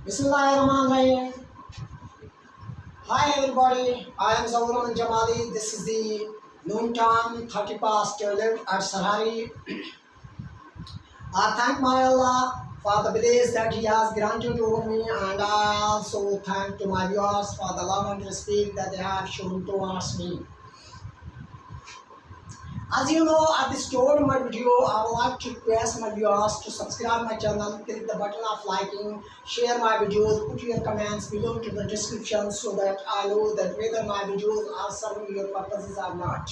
Bismillahirrahmanirrahim. Hi everybody, I am Zawran Jamali. This is the noon time, 30 past 11 at Sarhari. I thank my Allah for the blessings that He has granted over me, and I also thank to my viewers for the love and respect that they have shown towards me. As you know, at the start of my video, I would like to request my viewers to subscribe my channel, click the button of liking, share my videos, put your comments below to the description so that I know that whether my videos are serving your purposes or not.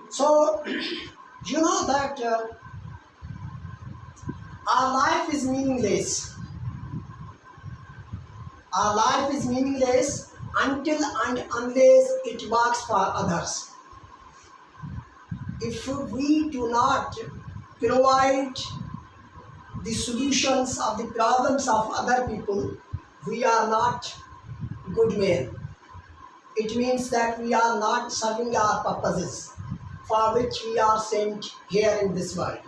So, you know that our life is meaningless. Our life is meaningless until and unless it works for others. If we do not provide the solutions of the problems of other people, we are not good men. It means that we are not serving our purposes for which we are sent here in this world.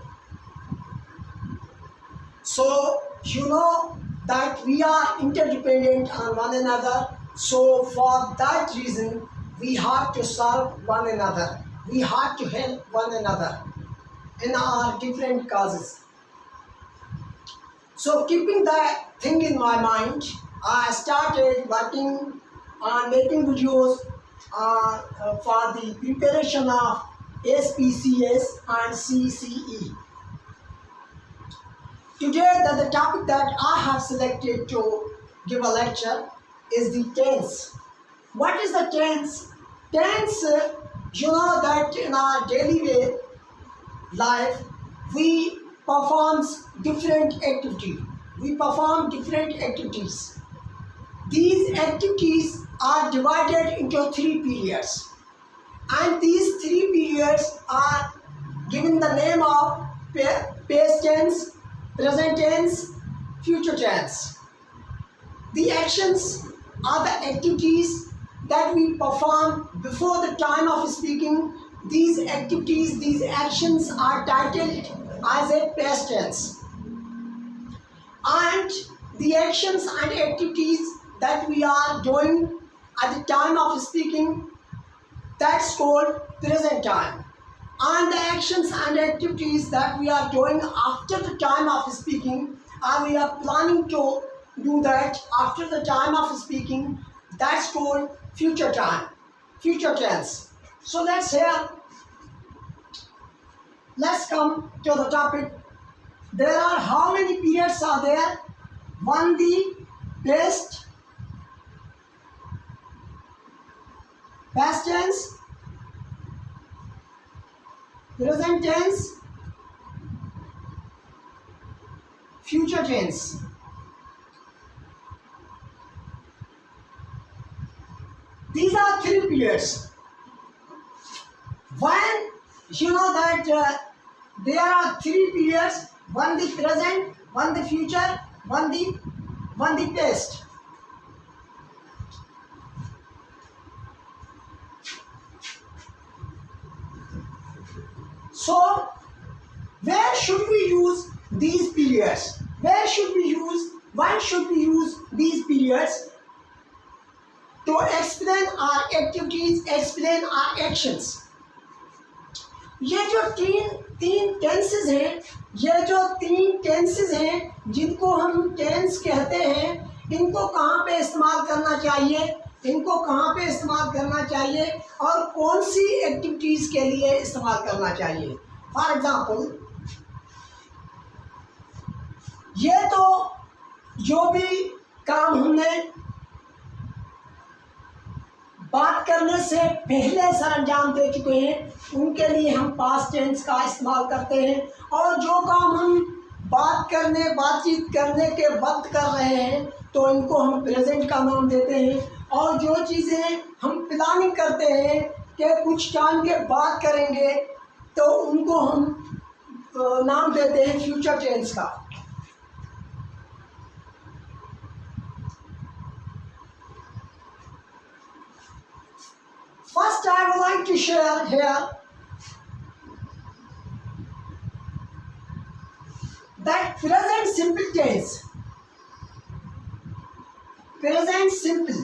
So, you know that we are interdependent on one another. So for that reason, we have to serve one another. We have to help one another in our different causes. So keeping that thing in my mind, I started working on making videos for the preparation of SPCS and CCE. Today, the topic that I have selected to give a lecture is the tense. What is the tense? Tense, you know that in our daily life, we perform different activities. We perform different activities. These activities are divided into 3 periods. And these 3 periods are given the name of past tense, present tense, future tense. The actions are the activities that we perform before the time of speaking. These activities, these actions are titled as a past tense. And the actions and activities that we are doing at the time of speaking, that's called present time. And the actions and activities that we are doing after the time of speaking, and we are planning to do that after the time of speaking, that's called future time, future tense. So let's come to the topic. There are how many periods are there? One, the past tense, present tense, future tense. These are 3 periods. When you know that there are 3 periods, one the present, one the future, one the past. So, where should we use these periods? When should we use these periods? To explain our activities, explain our actions. ये जो तीन tenses हैं, जिनको हम tense कहते हैं, इनको कहाँ पे इस्तेमाल करना चाहिए, और कौन सी एक्टिविटीज़ के लिए इस्तेमाल करना चाहिए. फॉर एग्जाम्पल, ये तो जो भी काम हमने बात करने से पहले सरंजाम दे चुके हैं, उनके लिए हम पास्ट टेंस का इस्तेमाल करते हैं. और जो काम हम बातचीत करने के वक्त कर रहे हैं, तो इनको हम प्रेजेंट का नाम देते हैं. और जो चीज़ें हम प्लानिंग करते हैं कि कुछ टाइम के बाद करेंगे, तो उनको हम नाम देते हैं फ्यूचर टेंस का. First, I would like to share here that present simple tense, present simple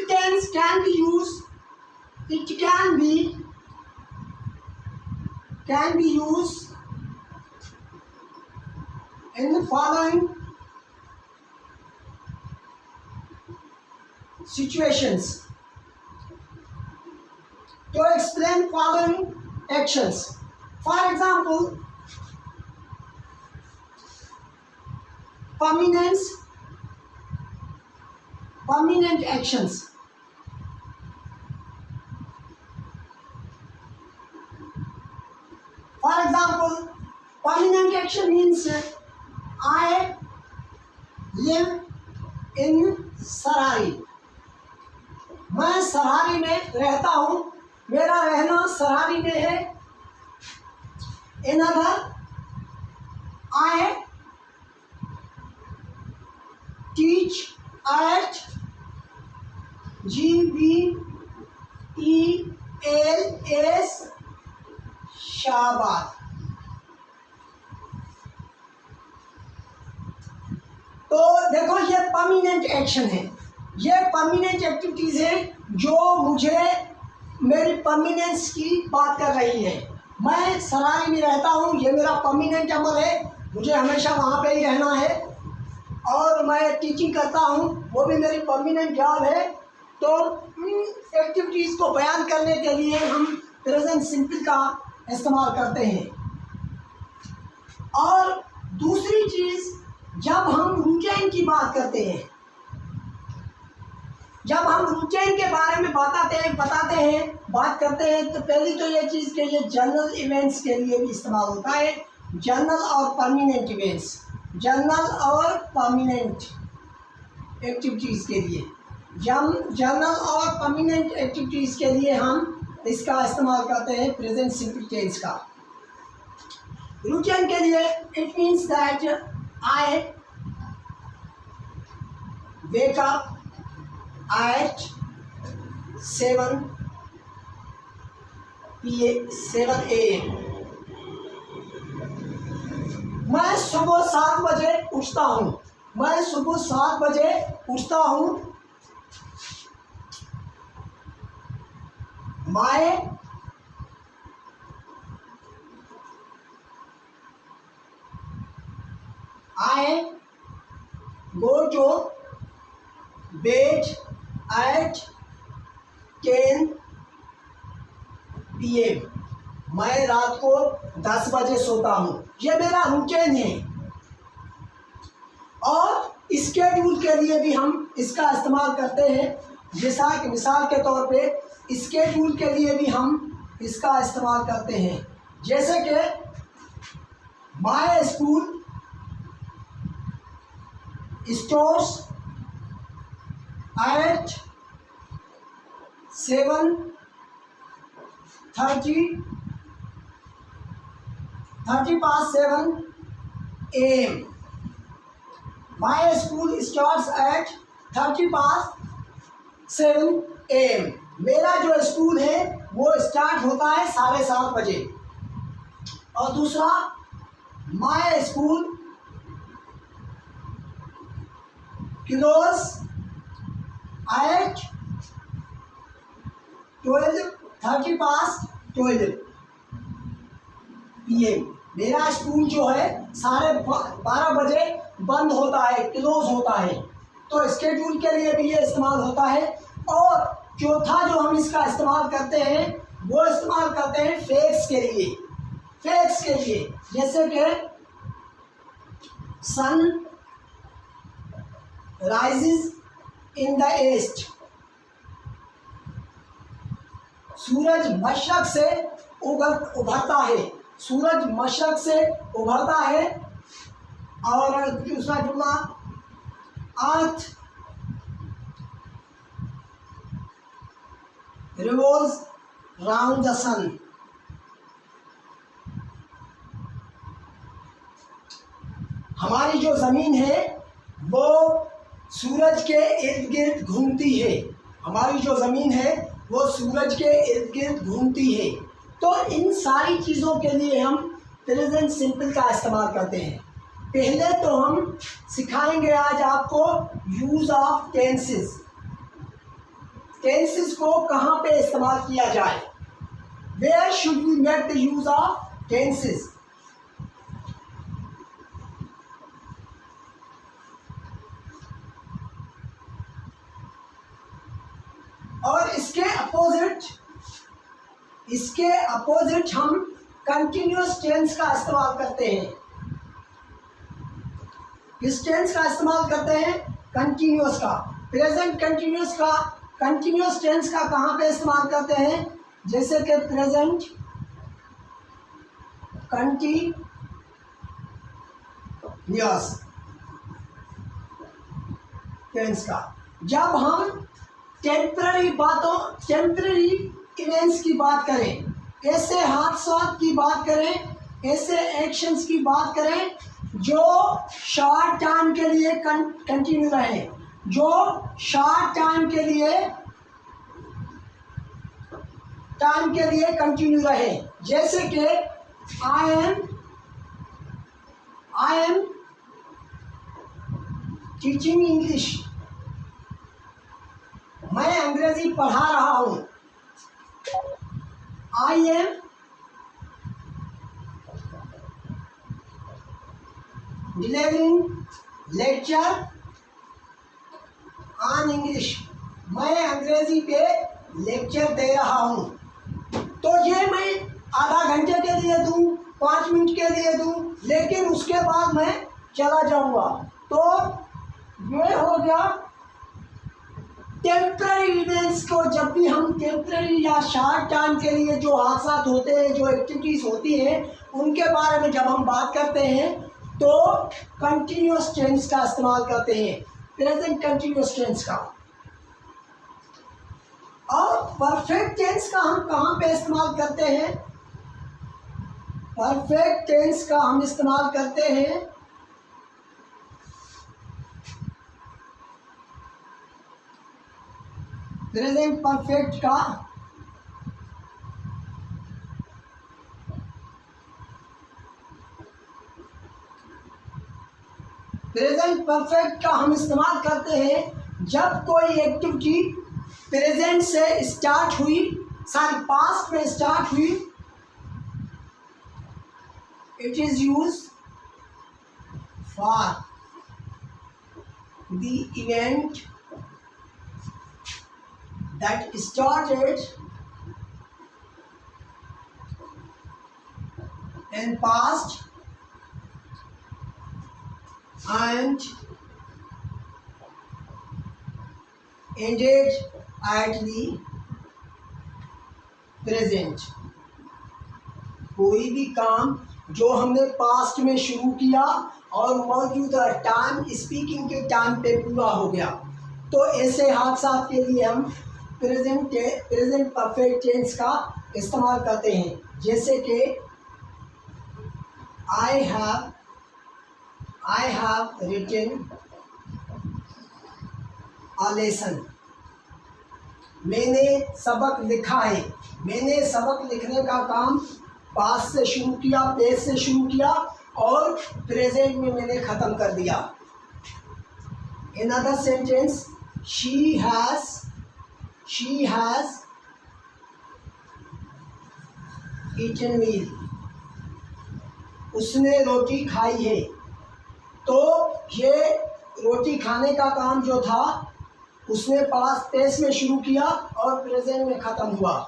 tense can be used, it can be used in the following situations to explain following actions. For example, permanent actions. For example, permanent action means I live in Sarari, मैं सरारी में रहता हूँ, मेरा रहना सरारी में है। Another, I teach at GBELS Shahabad. तो देखो ये परमानेंट एक्शन है, ये परमानेंट एक्टिविटीज है जो मुझे मेरी परमानेंस की बात कर रही है। मैं सराय में रहता हूँ, ये मेरा परमानेंट अमल है, मुझे हमेशा वहाँ पे ही रहना है। और मैं टीचिंग करता हूँ, वो भी मेरी परमानेंट जॉब है। तो एक्टिविटीज़ को बयान करने के लिए हम प्रेजेंट सिंपल का इस्तेमाल करते हैं। और दूसरी चीज़, जब हम रूटीन की बात करते हैं, जब हम रूटीन के बारे में बात करते हैं, तो पहली तो ये चीज़ के ये जनरल इवेंट्स के लिए भी इस्तेमाल होता है। जनरल और परमानेंट इवेंट्स, जनरल और परमानेंट एक्टिविटीज़ के लिए, जनरल और परमानेंट एक्टिविटीज़ के लिए हम इसका इस्तेमाल करते हैं प्रेजेंट सिंपल टेंस का। रूटीन के लिए it means that I wake up at 7 a.m. मैं सुबह 7 बजे उठता हूँ, मैं सुबह 7 बजे उठता हूँ। I go to bed at 10 p.m. मैं रात को 10 बजे सोता हूँ, ये मेरा रूटीन है। और स्केड्यूल के लिए भी हम इसका इस्तेमाल करते हैं। जैसा कि मिसाल के तौर पे स्केड्यूल के लिए भी हम इसका इस्तेमाल करते हैं। जैसे कि my school starts at 7:30 a.m. My school starts at 7:30 a.m. मेरा जो स्कूल है वो स्टार्ट होता है 7:30 बजे। और दूसरा, my school close at 12:30 p.m. मेरा स्कूल जो है 12:30 बजे बंद होता है, क्लोज होता है। तो स्केड्यूल के लिए भी ये इस्तेमाल होता है। और चौथा जो हम इसका इस्तेमाल करते हैं वो इस्तेमाल करते हैं फैक्ट्स के लिए। फैक्ट्स के लिए जैसे कि sun rises in the east, सूरज मशरक से उभरता है, सूरज मशरक से उभरता है। और दूसरा जुमला, अर्थ रिवॉल्व्स राउंड द सन। हमारी जो ज़मीन है वो सूरज के इर्द गिर्द घूमती है, हमारी जो ज़मीन है वो सूरज के इर्द गिर्द घूमती है। तो इन सारी चीज़ों के लिए हम प्रेजेंट सिंपल का इस्तेमाल करते हैं। पहले तो हम सिखाएंगे आज आपको यूज़ ऑफ टेंसेस। टेंसेस को कहाँ पे इस्तेमाल किया जाए, where should we make the use of tenses. और इसके अपोजिट हम कंटिन्यूअस टेंस का इस्तेमाल करते हैं। किस टेंस का इस्तेमाल करते हैं? कंटिन्यूअस का। प्रेजेंट कंटिन्यूअस का, कंटिन्यूअस टेंस का कहाँ पे इस्तेमाल करते हैं? जैसे कि प्रेजेंट कंटिन्यूअस टेंस का जब हम टेम्पररी इवेंट्स की बात करें, ऐसे हादसात की बात करें, ऐसे एक्शंस की बात करें जो शॉर्ट टाइम के लिए कंटिन्यू रहे, जो शॉर्ट टाइम के लिए कंटिन्यू रहे। जैसे कि आई एम टीचिंग इंग्लिश, मैं अंग्रेजी पढ़ा रहा हूँ। I am delivering lecture on English, मैं अंग्रेजी पे लेक्चर दे रहा हूँ। तो ये मैं आधा घंटे के लिए दूँ, 5 मिनट के लिए दूँ, लेकिन उसके बाद मैं चला जाऊँगा। तो ये हो गया टेम्पररी इवेंट्स को। जब भी हम टेम्पररी या शॉर्ट टाइम के लिए जो हादसा होते हैं, जो एक्टिविटीज़ होती हैं, उनके बारे में जब हम बात करते हैं तो कंटिन्यूअस टेंस का इस्तेमाल करते हैं, प्रेजेंट कंटिन्यूअस टेंस का। और परफेक्ट टेंस का हम कहाँ पे इस्तेमाल करते हैं? परफेक्ट टेंस का हम इस्तेमाल करते हैं प्रेजेंट परफेक्ट का हम इस्तेमाल करते हैं जब कोई एक्टिविटी प्रेजेंट से स्टार्ट हुई, पास्ट में स्टार्ट हुई। It is use for the event that started in past and ended at the present। कोई भी काम जो हमने पास्ट में शुरू किया और मौजूदा टाइम स्पीकिंग के टाइम पे पूरा हो गया, तो ऐसे हादसा के लिए हम प्रेजेंट परफेक्ट टेंस का इस्तेमाल करते हैं। जैसे कि I have written a lesson, मैंने सबक लिखा है। मैंने सबक लिखने का काम पास्ट से शुरू किया, पेज से शुरू किया और प्रेजेंट में मैंने ख़त्म कर दिया। In other sentence, she has eaten meal, उसने रोटी खाई है। तो ये रोटी खाने का काम जो था उसने पास्ट पेस में शुरू किया और प्रेजेंट में ख़त्म हुआ।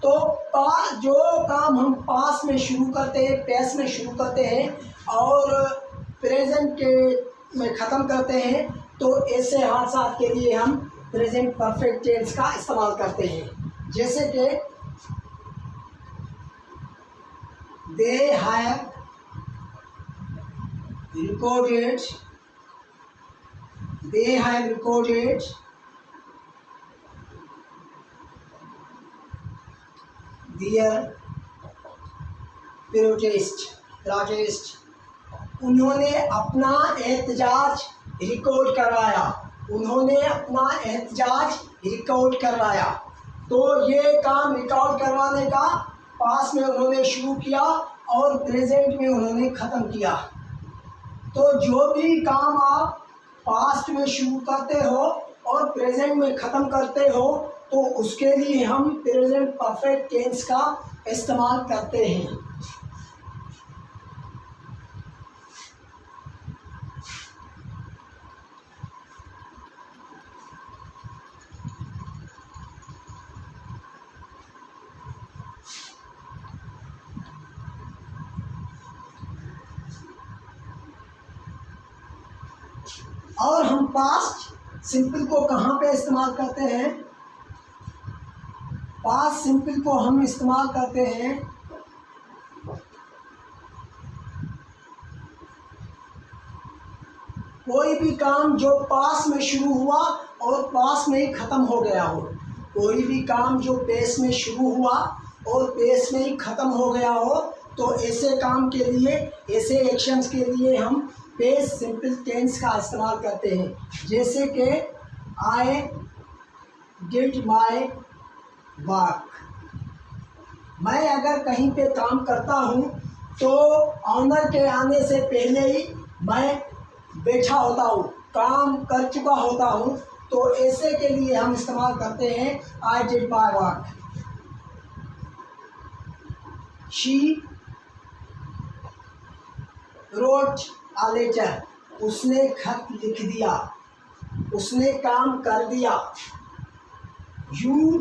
तो जो काम हम पास्ट में शुरू करते हैं, पेस में शुरू करते हैं और प्रेजेंट के में ख़त्म करते हैं, तो ऐसे हादसा के लिए हम प्रेजेंट परफेक्ट टेंस का इस्तेमाल करते हैं। जैसे कि they have recorded their protest, उन्होंने अपना एहतजाज रिकॉर्ड करवाया। तो ये काम रिकॉर्ड करवाने का पास्ट में उन्होंने शुरू किया और प्रेजेंट में उन्होंने ख़त्म किया। तो जो भी काम आप पास्ट में शुरू करते हो और प्रेजेंट में ख़त्म करते हो तो उसके लिए हम प्रेजेंट परफेक्ट टेंस का इस्तेमाल करते हैं। और हम पास्ट सिंपल को कहाँ पे इस्तेमाल करते हैं? पास्ट सिंपल को हम इस्तेमाल करते हैं कोई भी काम जो पास्ट में शुरू हुआ और पास्ट में ही ख़त्म हो गया हो। कोई भी काम जो पेस में शुरू हुआ और पेस में ही ख़त्म हो गया हो तो ऐसे काम के लिए, ऐसे एक्शंस के लिए हम पेस सिंपल टेंस का इस्तेमाल करते हैं। जैसे कि आई डिड माई वर्क। मैं अगर कहीं पे काम करता हूँ तो ऑनर के आने से पहले ही मैं बैठा होता हूँ, काम कर चुका होता हूँ। तो ऐसे के लिए हम इस्तेमाल करते हैं I did my work. She wrote a letter. उसने खत लिख दिया, उसने काम कर दिया। You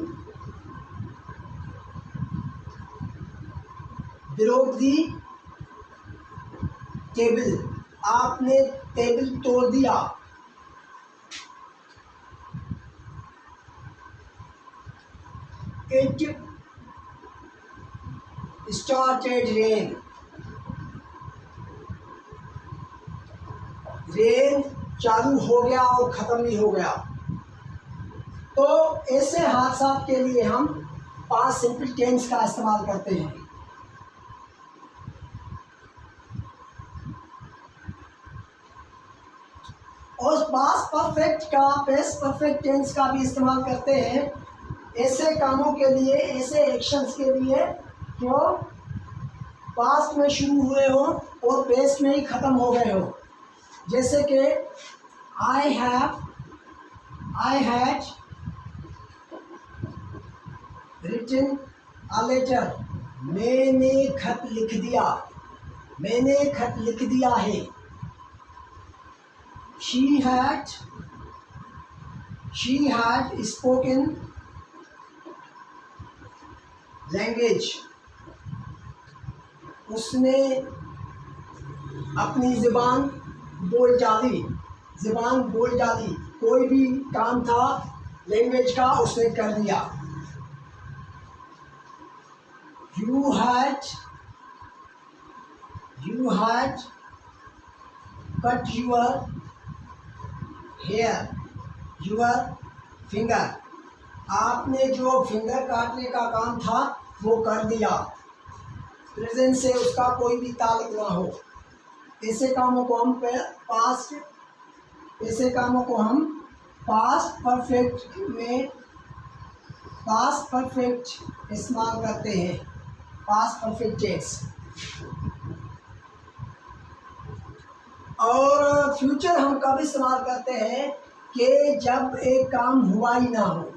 broke the table. आपने टेबल तोड़ दिया। It started rain. रेन चालू हो गया और ख़त्म नहीं हो गया। तो ऐसे हादसा के लिए हम पास्ट सिंपल टेंस का इस्तेमाल करते हैं। और पास्ट परफेक्ट टेंस का भी इस्तेमाल करते हैं ऐसे कामों के लिए, ऐसे एक्शंस के लिए जो पास्ट में शुरू हुए हो और पेस्ट में ही ख़त्म हो गए हो। जैसे कि I had written a letter. मैंने खत लिख दिया, मैंने खत लिख दिया है। She had spoken language. उसने अपनी ज़ुबान बोल डाली। कोई भी काम था लैंग्वेज का उसने कर दिया। You had cut your finger. आपने जो फिंगर काटने का काम था वो कर दिया। प्रेजेंट से उसका कोई भी ताल्लुक ना हो। ऐसे कामों को हम पास्ट परफेक्ट इस्तेमाल करते हैं। Past perfect tense. और फ्यूचर हम कब इस्तेमाल करते हैं कि जब एक काम हुआ ही ना हो,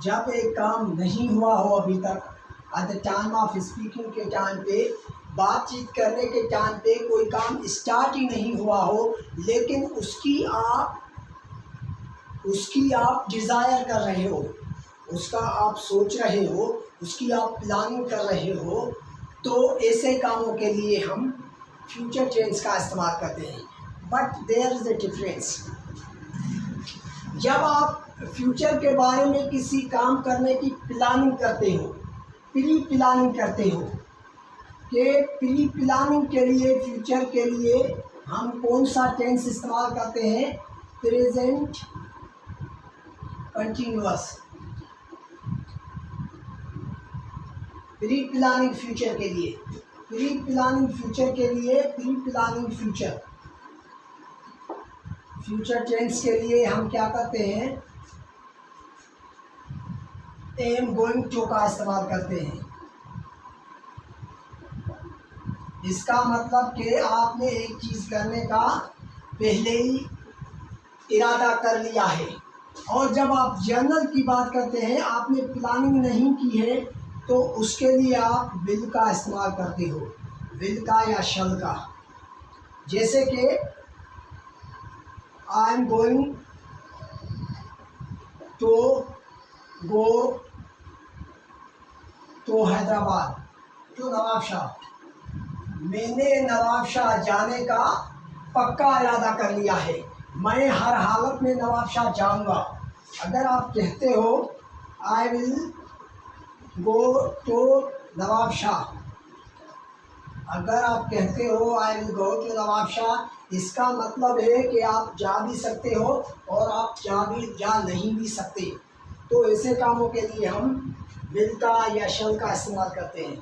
जब एक काम नहीं हुआ हो अभी तक, at the time of speaking के टाइम पे, बातचीत करने के टाइम पे कोई काम स्टार्ट ही नहीं हुआ हो, लेकिन उसकी आप डिज़ायर कर रहे हो, उसका आप सोच रहे हो, उसकी आप प्लानिंग कर रहे हो। तो ऐसे कामों के लिए हम फ्यूचर टेंस का इस्तेमाल करते हैं। But there is a difference. जब आप फ्यूचर के बारे में किसी काम करने की प्लानिंग करते हो, प्री प्लानिंग करते हो, कि प्री प्लानिंग के लिए, फ्यूचर के लिए हम कौन सा टेंस इस्तेमाल करते हैं? Present continuous. Pre planning future के लिए, प्री प्लानिंग फ्यूचर टेंस के लिए हम क्या करते हैं? एम गोइंग टू का इस्तेमाल करते हैं। इसका मतलब कि आपने एक चीज़ करने का पहले ही इरादा कर लिया है। और जब आप जर्नल की बात करते हैं, आपने प्लानिंग नहीं की है, तो उसके लिए आप विल का इस्तेमाल करते हो, विल का या शल का। जैसे कि I am going to go to Hyderabad to Nawabshah. मैंने नवाबशाह जाने का पक्का इरादा कर लिया है, मैं हर हालत में नवाबशाह जाऊंगा। अगर आप कहते हो I will go to Nawabshah, अगर आप कहते हो I will go to Nawabshah, इसका मतलब है कि आप जा भी सकते हो और आप जा नहीं भी सकते। तो ऐसे कामों के लिए हम विल का या शल का इस्तेमाल करते हैं।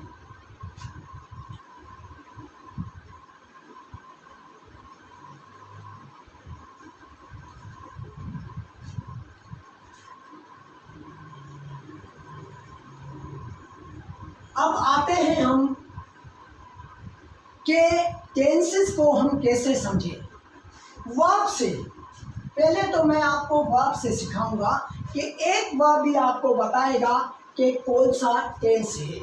अब आते हैं हम कि टेंसेस को हम कैसे समझें। वर्ब से पहले तो मैं आपको वर्ब से सिखाऊंगा कि एक वर्ब भी आपको बताएगा कि कौन सा टेंस है।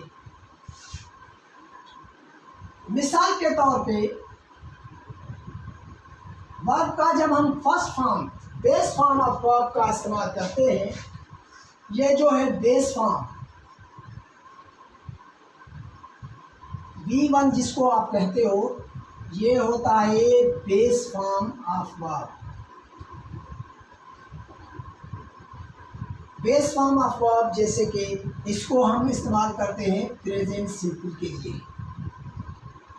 मिसाल के तौर पे वर्ब का जब हम first form, base form of verb का इस्तेमाल करते हैं, ये जो है बेस फॉर्म V1 जिसको आप कहते हो, ये होता है base form of verb. Base form of verb जैसे कि इसको हम इस्तेमाल करते हैं प्रेजेंट सिंपल के लिए।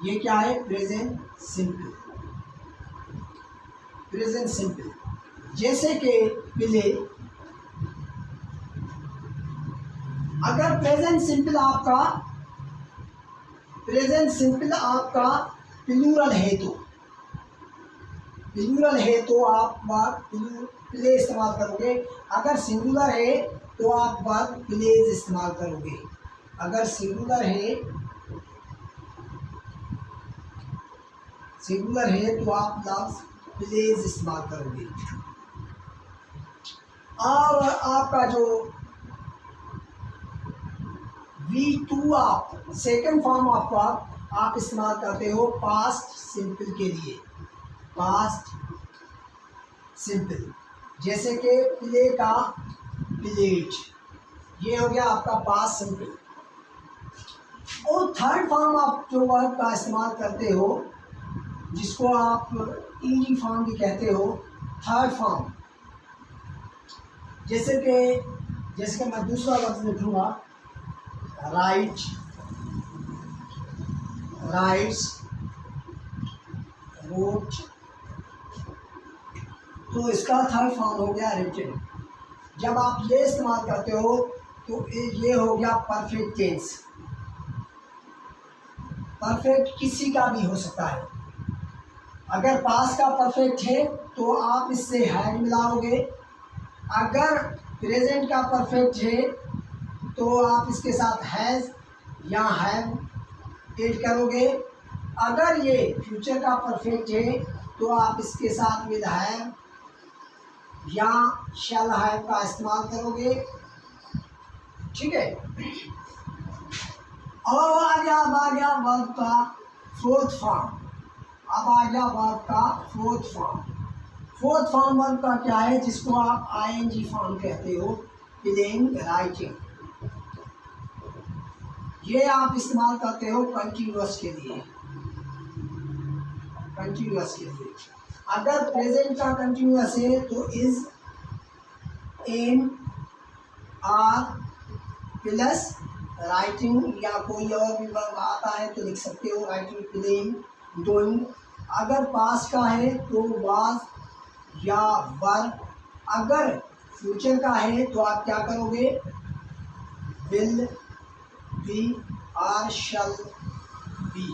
ये क्या है? Present simple. प्रेजेंट सिंपल जैसे कि प्ले, अगर प्रेजेंट सिंपल आपका प्लूरल है तो आप वर्ब प्ले इस्तेमाल करोगे। अगर सिंगुलर है तो आप वर्ब प्लेज इस्तेमाल करोगे। अगर सिंगुलर है तो आप लफ्ज़ प्लेज इस्तेमाल करोगे। और आपका जो V2 आप सेकंड फॉर्म ऑफ वर्ब आप इस्तेमाल करते हो पास्ट सिंपल के लिए। पास्ट सिंपल जैसे कि प्ले का प्लेट, ये हो गया आपका पास्ट सिंपल। और थर्ड फॉर्म आप जो वर्ब का इस्तेमाल करते हो, जिसको आप ईजी फॉर्म भी कहते हो, थर्ड फॉर्म, जैसे कि मैं दूसरा लफ्ज़ लिखूँगा राइट, राइट्स, रोट, तो इसका थर्ड फॉर्म हो गया रिटन। जब आप ये इस्तेमाल करते हो तो ये हो गया परफेक्ट टेंस। परफेक्ट किसी का भी हो सकता है। अगर पास का परफेक्ट है तो आप इससे हैड मिलाओगे। अगर प्रेजेंट का परफेक्ट है तो आप इसके साथ हैज़ या हैव ऐड करोगे। अगर ये फ्यूचर का परफेक्ट है तो आप इसके साथ विद हैव या शैल हैव का इस्तेमाल करोगे। ठीक है। और अब आ गया वर्ब का fourth form. Fourth form verb का क्या है, जिसको आप आईएनजी फॉर्म कहते हो, प्लेइंग, राइटिंग। ये आप इस्तेमाल करते हो कंटिन्यूअस के लिए। अगर प्रेजेंट का कंटिन्यूअस है तो is, am, are plus writing, या कोई और भी वर्ब आता है तो लिख सकते हो, राइटिंग, प्लेइंग, डूइंग। अगर पास का है तो वाज या वर। अगर फ्यूचर का है तो आप क्या करोगे, विल बी और शल बी।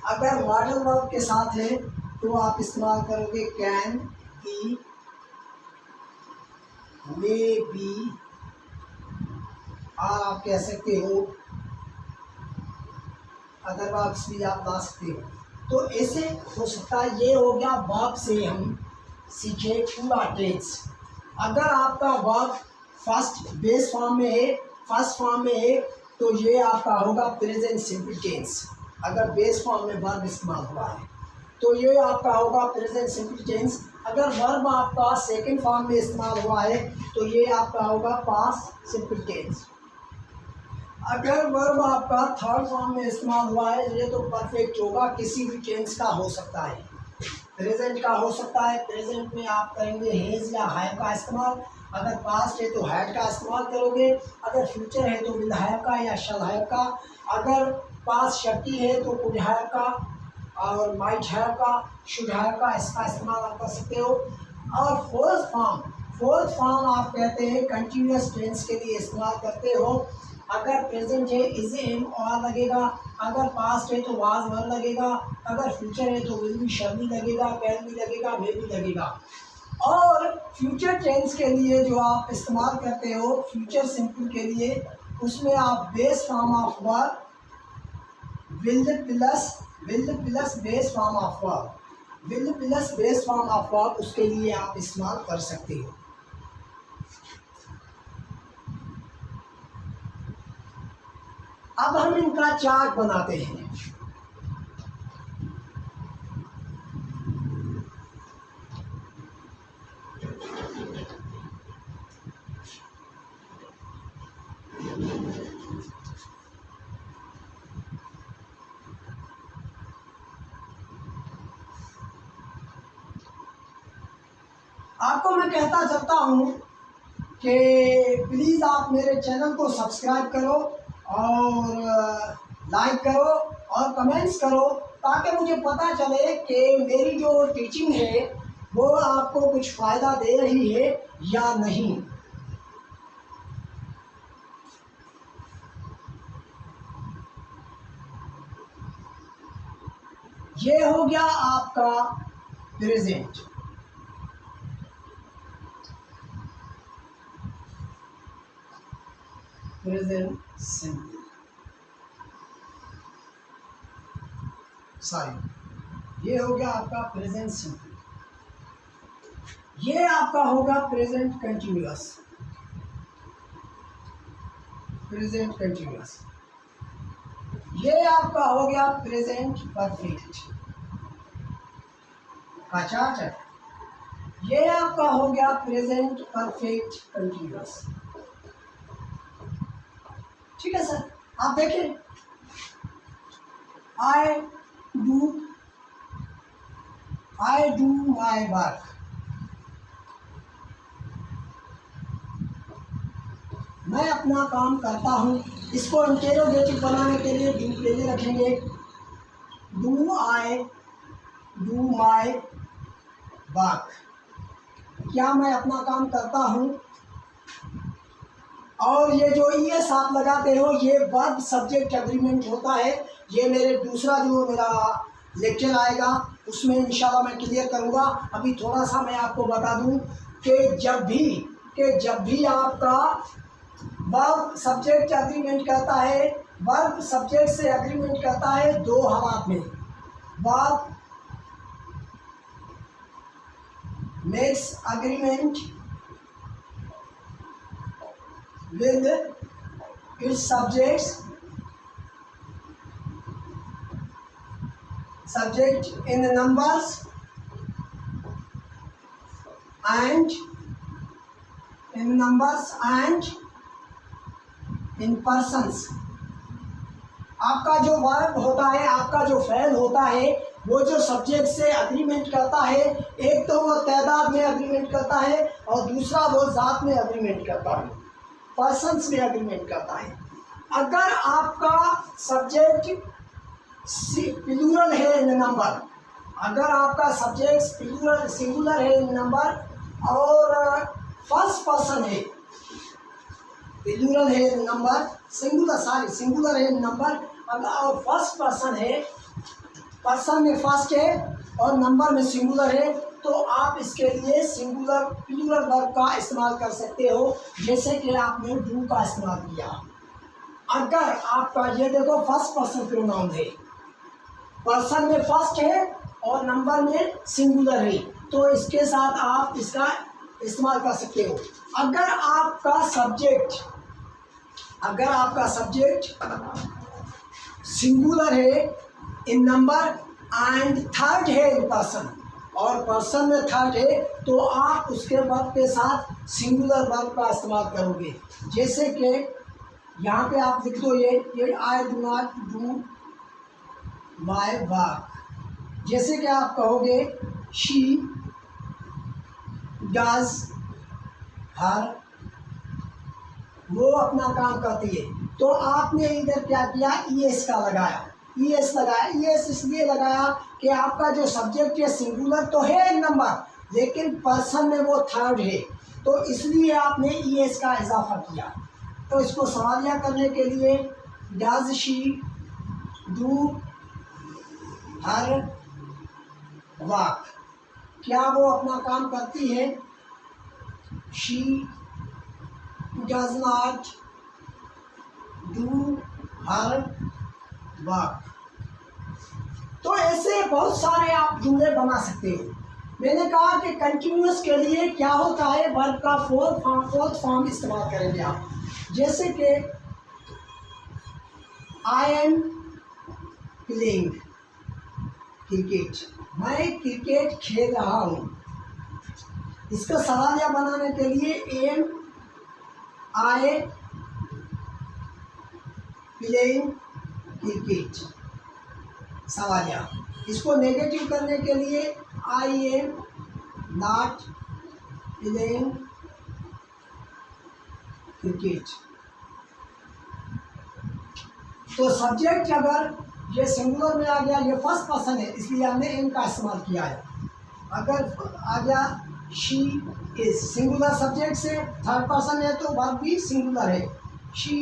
अगर मॉडल वर्ब के साथ है तो आप इस्तेमाल करोगे कैन, बी, मे बी, और आप कह सकते हो अदर वर्ब्स भी आप ला सकते हो। तो ऐसे हो सकता है। ये हो गया वर्ब से हम सीखे पूरा टेंस। अगर आपका वर्ब फर्स्ट बेस फॉर्म में है, फर्स्ट फॉर्म में है, तो ये आपका होगा प्रेजेंट सिंपल टेंस। अगर बेस फॉर्म में वर्ब इस्तेमाल हुआ है तो ये आपका होगा प्रेजेंट सिंपल टेंस। अगर वर्ब आपका सेकंड फॉर्म में इस्तेमाल हुआ है तो ये आपका होगा पास्ट सिंपल टेंस। अगर वर्ब आपका थर्ड फॉर्म में इस्तेमाल हुआ है ये तो परफेक्ट होगा, किसी भी टेंस का हो सकता है। प्रेजेंट का हो सकता है, प्रेजेंट में आप करेंगे हैज़ या हैव का इस्तेमाल। अगर पास्ट है तो हैड का इस्तेमाल करोगे। अगर फ्यूचर है तो विल हैव का या शैल हैव का। अगर पास्ट शर्ती है तो कुड हैव का और माइट हैव का, शुड हैव का, इसका इस्तेमाल आप कर सकते हो। और फोर्थ फॉर्म आप कहते हैं कंटिन्यूस टेंस के लिए इस्तेमाल करते हो। अगर प्रेजेंट है इज, एम, और लगेगा। अगर पास्ट है तो वाज, वर लगेगा। अगर फ्यूचर है तो विल भी, शैल भी लगेगा, कैन भी लगेगा, मे भी लगेगा। और फ्यूचर टेंस के लिए जो आप इस्तेमाल करते हो फ्यूचर सिंपल के लिए, उसमें आप base form of verb will plus base form of verb, will plus base form of verb, उसके लिए आप इस्तेमाल कर सकते हो। अब हम इनका चार्ट बनाते हैं। आपको मैं कहता चलता हूँ कि प्लीज़ आप मेरे चैनल को सब्सक्राइब करो और लाइक करो और कमेंट्स करो, ताकि मुझे पता चले कि मेरी जो टीचिंग है वो आपको कुछ फ़ायदा दे रही है या नहीं। ये हो गया आपका प्रेजेंट। प्रेजेंट सिंपल, सॉरी, ये हो गया आपका प्रेजेंट सिंपल। ये आपका होगा प्रेजेंट कंटिन्यूअस, प्रेजेंट कंटिन्यूअस। ये आपका हो गया प्रेजेंट परफेक्ट का चार्ट है। ये आपका हो गया प्रेजेंट परफेक्ट कंटिन्यूअस। ठीक है सर, आप देखें, आई डू माई वर्क। मैं अपना काम करता हूँ। इसको इंटेरोगेटिव बनाने के लिए डू पहले रखेंगे। Do I do my work, क्या मैं अपना काम करता हूँ। और ये जो ईएस आप लगाते हो ये वर्ब सब्जेक्ट एग्रीमेंट होता है। ये मेरे दूसरा जो मेरा लेक्चर आएगा उसमें इंशाल्लाह मैं क्लियर करूँगा। अभी थोड़ा सा मैं आपको बता दूँ कि जब भी आपका वर्ब सब्जेक्ट एग्रीमेंट करता है, वर्ब सब्जेक्ट से एग्रीमेंट करता है दो हालात में। Verb makes agreement with its subject in the numbers and in persons। आपका जो वर्ब होता है, आपका जो फ़ेल होता है, वो जो सब्जेक्ट से एग्रीमेंट करता है, एक तो वो तादाद में एग्रीमेंट करता है और दूसरा वो ज़ात में एग्रीमेंट करता है, पर्सन्स में एग्रीमेंट करता है। अगर आपका सब्जेक्ट प्लूरल है इन नंबर, अगर आपका सब्जेक्ट सिंगुलर है इन नंबर और फर्स्ट पर्सन है, प्लूरल है इन नंबर, सिंगुलर है इन नंबर, अगर फर्स्ट पर्सन है, पर्सन में फर्स्ट है और नंबर में सिंगुलर है, तो आप इसके लिए सिंगुलर प्लूरल वर्ब का इस्तेमाल कर सकते हो, जैसे कि आपने डू का इस्तेमाल किया। अगर आपका ये देखो फर्स्ट पर्सन प्रोनाउन है, पर्सन में फर्स्ट है और नंबर में सिंगुलर है, तो इसके साथ आप इसका इस्तेमाल कर सकते हो। अगर आपका सब्जेक्ट सिंगुलर है इन नंबर एंड थर्ड है इन पर्सन, और पर्सन में थर्ड है, तो आप उसके वर्ब के साथ सिंगुलर वर्ब का इस्तेमाल करोगे। जैसे कि यहाँ पे आप लिख दो ये I do not do my work. जैसे कि आप कहोगे शी डज हर, वो अपना काम करती है, तो आपने इधर क्या किया, ईएस का लगाया। ईएस इसलिए लगाया कि आपका जो सब्जेक्ट है सिंगुलर तो है नंबर, लेकिन पर्सन में वो थर्ड है, तो इसलिए आपने ईएस का इजाफा किया। तो इसको सवालिया करने के लिए does she do her work, क्या वो अपना काम करती है। She does not do her work. तो ऐसे बहुत सारे आप जुमले बना सकते हो। मैंने कहा कि कंटिन्यूअस के लिए क्या होता है, वर्ब का फोर्थ फॉर्म इस्तेमाल करेंगे आप। जैसे कि आई एम प्लेइंग क्रिकेट, मैं क्रिकेट खेल रहा हूँ। इसका सवालिया बनाने के लिए एम आई प्लेइंग क्रिकेट सवालिया। इसको नेगेटिव करने के लिए I am not playing cricket. तो सब्जेक्ट अगर ये सिंगुलर में आ गया, ये फर्स्ट पर्सन है, इसलिए हमने एम का इस्तेमाल किया है। अगर आ गया शी इज, सिंगुलर सब्जेक्ट से थर्ड पर्सन है तो वर्ब भी सिंगुलर है। शी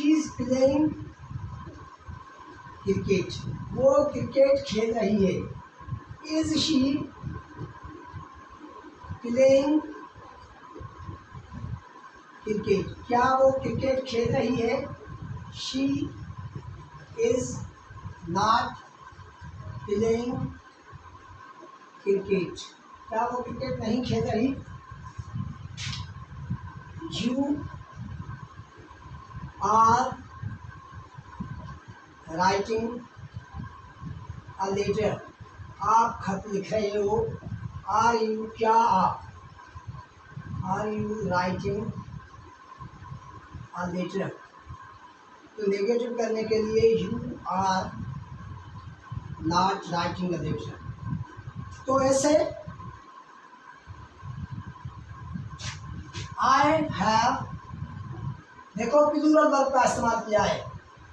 इज प्लेइंग क्रिकेट, वो क्रिकेट खेल रही है। इज शी प्लेइंग क्रिकेट, क्या वो क्रिकेट खेल रही है। She is not playing cricket, क्या वो क्रिकेट नहीं खेल रही। You are writing a letter, आप खत लिख रहे हो। आर यू, क्या आप, are you writing a letter. तो नेगेटिव करने के लिए you are not writing a letter. तो ऐसे आई हैव, देखो प्लूरल वर्ब का इस्तेमाल किया है।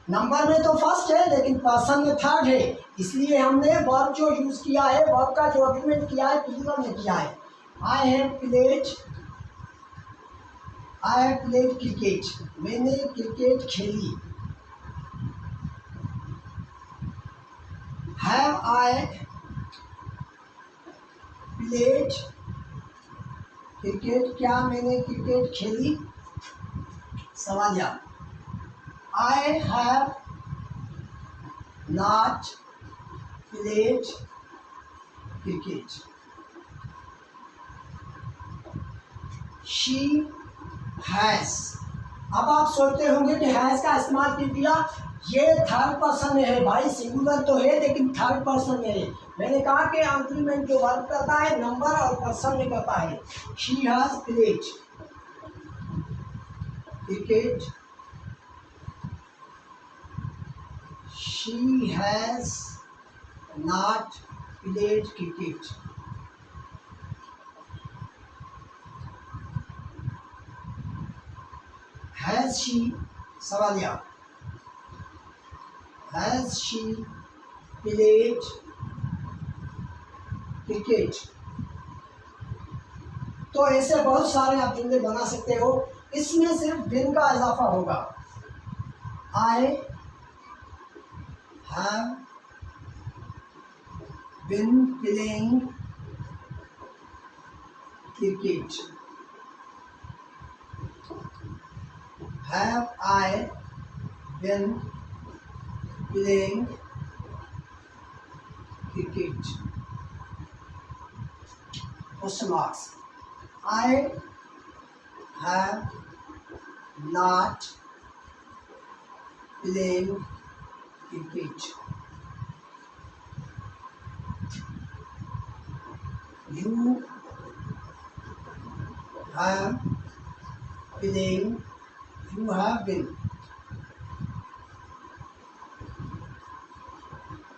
नंबर में तो फर्स्ट है लेकिन पर्सन में थर्ड है, इसलिए हमने वर्ब जो यूज किया है, वर्ब का जो अग्रीमेंट किया है प्लूरल में किया है। आई हैव प्लेड क्रिकेट, मैंने क्रिकेट खेली। हैव आई प्लेड क्रिकेट, क्या मैंने क्रिकेट खेली। सवालिया I have not played cricket. She has, अब आप सोचते होंगे कि हैज़ का इस्तेमाल क्यों किया, ये थर्ड पर्सन में है भाई, सिंगुलर तो है लेकिन थर्ड पर्सन में है। मैंने कहा कि इंक्रीमेंट जो वर्ब करता है नंबर और पर्सन में करता है। She has played cricket, she has not played cricket. Has she, सवालिया हैज़ शी प्लेड क्रिकेट। तो ऐसे बहुत सारे आप जुमले बना सकते हो, इसमें सिर्फ बिन का इजाफा होगा। I have been playing cricket, have I been playing cricket? Question marks. I have not playing cricket. You have playing. You have been.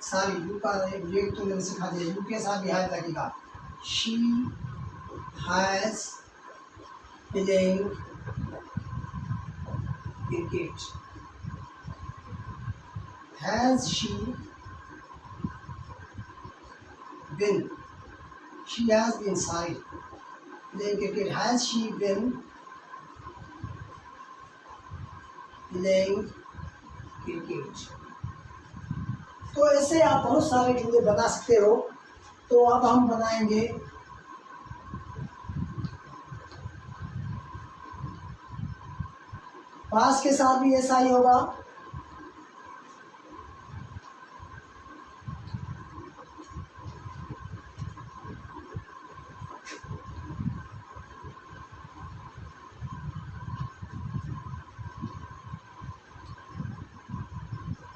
सारी यू का ये तो मैंने सिखा दिया, यू के साथ भी है लगेगा. She has playing cricket. Has she bin. She has been sorry playing cricket. Has she bin playing cricket. तो ऐसे आप बहुत सारे जुमले बना सकते हो. तो अब हम बनाएंगे पास के साथ भी ऐसा ही होगा.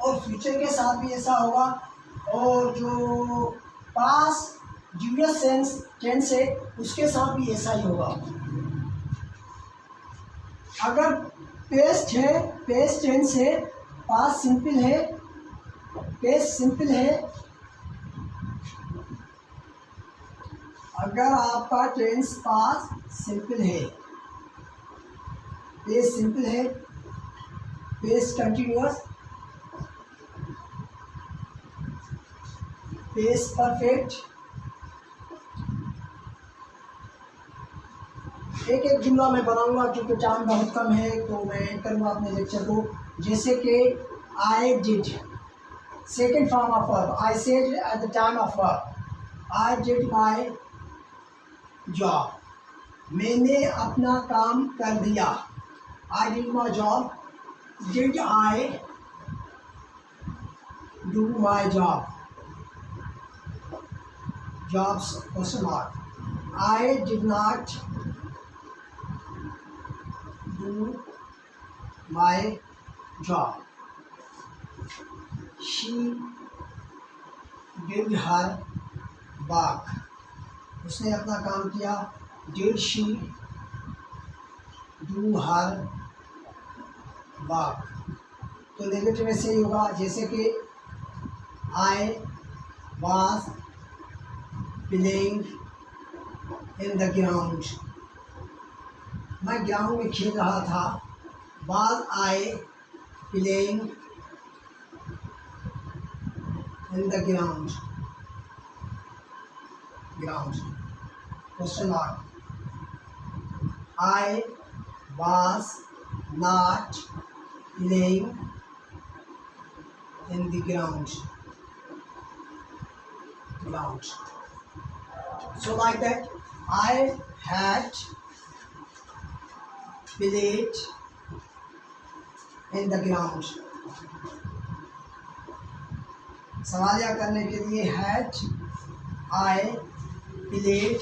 और फ्यूचर के साथ भी ऐसा होगा. और जो पास ड्यूरियस टेंस है उसके साथ भी ऐसा ही होगा. अगर पेस्ट है, पेस्ट टेंस है, पास सिंपल है, पेस्ट सिंपल है. अगर आपका टेंस पास सिंपल है, पेस्ट सिंपल है, पेस्ट कंटिन्यूअस, पेस्ट परफेक्ट. एक एक जुमला मैं बनाऊंगा क्योंकि टाइम बहुत कम है, तो मैं करूँगा अपने लेक्चर को. जैसे कि I did, second form of verb. I said at the time of verb, I did my job. मैंने अपना काम कर दिया. आई did my job. Did I do my job. Jobs question mark. I did not do my job. She did her work. उसने अपना काम किया. Did she do her work? तो नेगेटिव ऐसे ही होगा. जैसे कि I was playing in the ground. मैं ग्राउंड में खेल रहा था. Was I playing in the ground? Ground. Question mark. I was not playing in the ground. Ground. So like that, I had played in the ground. सवालिया करने के लिए had I played